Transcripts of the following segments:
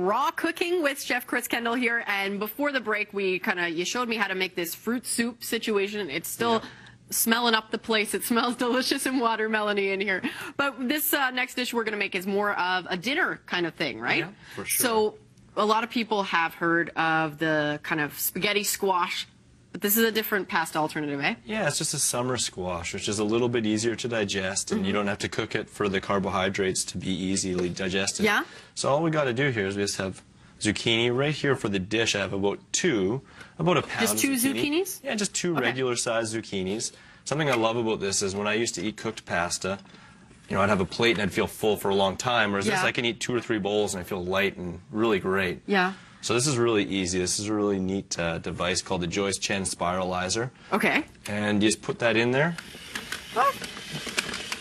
raw cooking with Chef Chris Kendal here. And before the break, you showed me how to make this fruit soup situation. It's still smelling up the place. It smells delicious and watermelony in here. But this next dish we're going to make is more of a dinner kind of thing, right? Yeah, for sure. So a lot of people have heard of the kind of spaghetti squash, but this is a different pasta alternative, eh? Yeah, it's just a summer squash, which is a little bit easier to digest, and you don't have to cook it for the carbohydrates to be easily digested. Yeah. So all we got to do here is we just have zucchini. Right here for the dish, I have about a pound. Just two zucchinis? Yeah, just two regular-sized zucchinis. Something I love about this is when I used to eat cooked pasta, I'd have a plate and I'd feel full for a long time, whereas this I can eat 2 or 3 bowls and I feel light and really great. Yeah. So this is really easy. This is a really neat device called the Joyce Chen Spiralizer. Okay. And you just put that in there. Oh.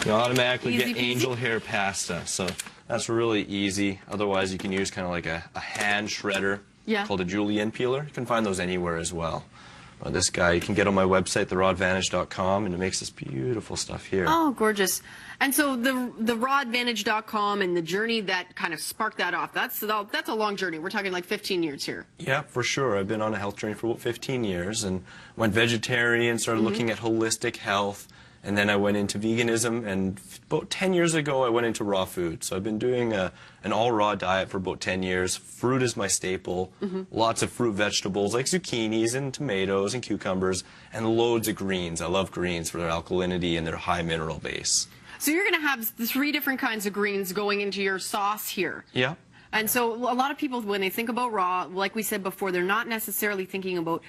You automatically Easy get peasy. angel hair pasta. So that's really easy. Otherwise, you can use kind of like a hand shredder called a julienne peeler. You can find those anywhere as well. This guy you can get on my website, therawadvantage.com, and it makes this beautiful stuff here. Oh, gorgeous. And so the rawadvantage.com and the journey that kind of sparked that off, that's a long journey. We're talking like 15 years here. Yeah, for sure. I've been on a health journey for about 15 years and went vegetarian, started looking at holistic health, and then I went into veganism, and about 10 years ago I went into raw food. So I've been doing an all-raw diet for about 10 years. Fruit is my staple. Lots of fruit vegetables like zucchinis and tomatoes and cucumbers, and loads of greens. I love greens for their alkalinity and their high mineral base. So you're going to have 3 different kinds of greens going into your sauce here. Yeah. And so a lot of people, when they think about raw, like we said before, they're not necessarily thinking about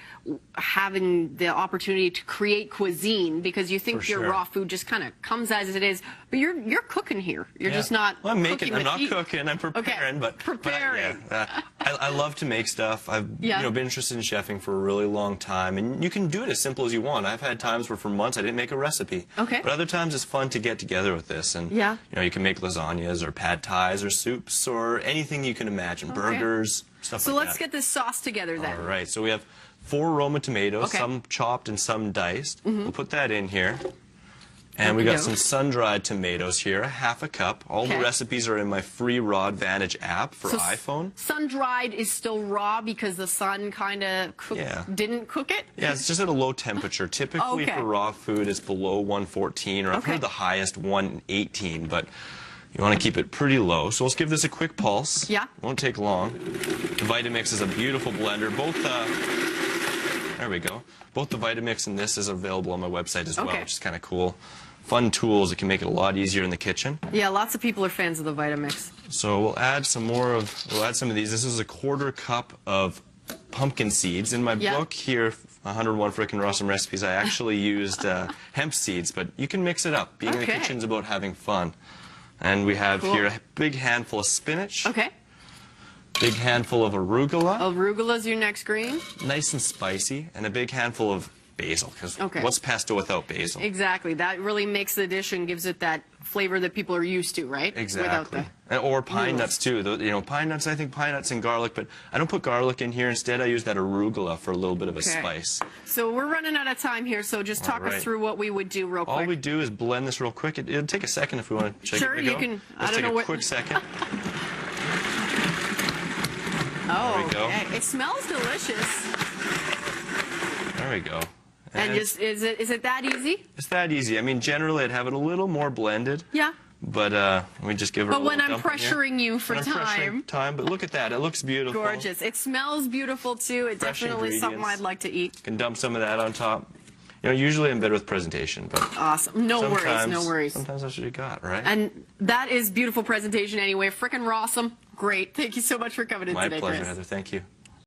having the opportunity to create cuisine, because you think your raw food just kind of comes as it is. But you're cooking here. You're just not I'm cooking. I'm not cooking. I'm preparing. Okay. Preparing. I love to make stuff. I've been interested in chefing for a really long time, and you can do it as simple as you want. I've had times where for months I didn't make a recipe. Okay. But other times it's fun to get together with this, and you can make lasagnas or pad thais or soups or anything you can imagine, burgers, stuff like that. So let's get this sauce together then. All right. So we have 4 Roma tomatoes, some chopped and some diced. We'll put that in here. And we got some sun-dried tomatoes here, a ½ a cup. All the recipes are in my free Raw Advantage app for iPhone. Sun-dried is still raw because the sun kind of didn't cook it? Yeah, it's just at a low temperature. Typically for raw food, it's below 114, or I've heard the highest 118, but you want to keep it pretty low. So let's give this a quick pulse. Yeah. Won't take long. The Vitamix is a beautiful blender. There we go. Both the Vitamix and this is available on my website as well, which is kind of cool. Fun tools that can make it a lot easier in the kitchen. Yeah, lots of people are fans of the Vitamix. So we'll add some of these. This is a ¼ cup of pumpkin seeds. In my book here, 101 Frickin' Awesome Recipes, I actually used hemp seeds, but you can mix it up. Being in the kitchen is about having fun. And we have here a big handful of spinach. Okay. Big handful of arugula. Arugula's your next green. Nice and spicy. And a big handful of basil, because what's pesto without basil? Exactly. That really makes the dish and gives it that flavor that people are used to, right? Exactly. Or pine nuts, too. Pine nuts, I think pine nuts and garlic, but I don't put garlic in here. Instead, I use that arugula for a little bit of a spice. So we're running out of time here, so just talk us through what we would do real quick. All we do is blend this real quick. It'll take a second if we want to check it. Sure, you can. Let's take a quick second. There we go. It smells delicious. There we go. And is it that easy? It's that easy. I mean, generally, I'd have it a little more blended. Yeah. But we just give it a little dump. But when I'm pressuring you for time. But look at that. It looks beautiful. Gorgeous. It smells beautiful, too. It's definitely something I'd like to eat. You can dump some of that on top. Usually I'm better with presentation, but awesome. No worries. Sometimes that's what you got, right? And that is beautiful presentation anyway. Frickin' rawsome. Great. Thank you so much for coming in today, Chris. My pleasure, Heather. Thank you.